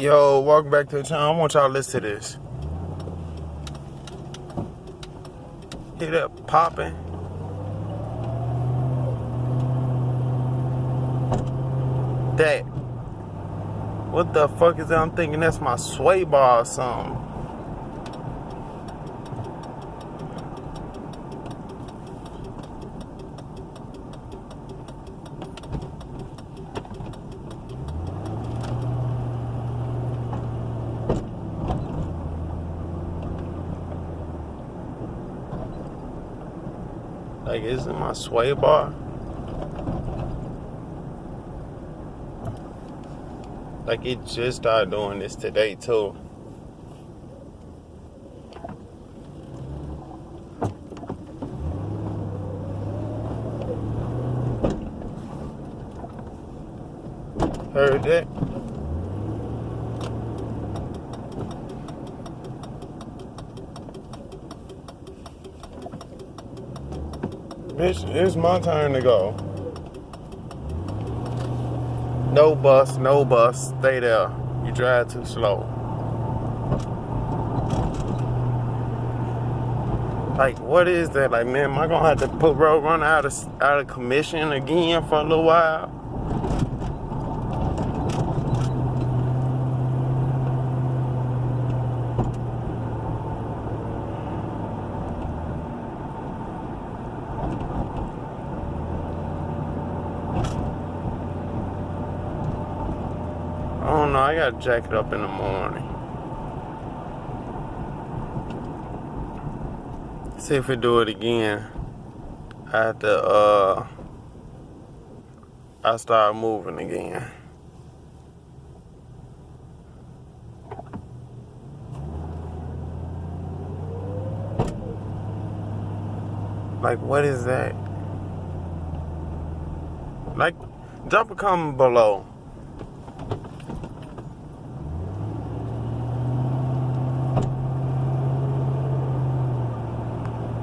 Yo, welcome back to the channel. I want y'all to listen to this. Hear that popping? That. What the fuck is that? I'm thinking that's my swaybar or something. Like, is it my sway bar? Like, it just started doing this today, too. Heard that? Bitch, it's my turn to go. No bus, no bus. Stay there. You drive too slow. Like, what is that? Like, man, am I gonna have to put Roadrunner out of commission again for a little while? I don't know. I gotta jack it up in the morning. See if we do it again. I have to, I start moving again. Like, what is that? Like, drop a comment below.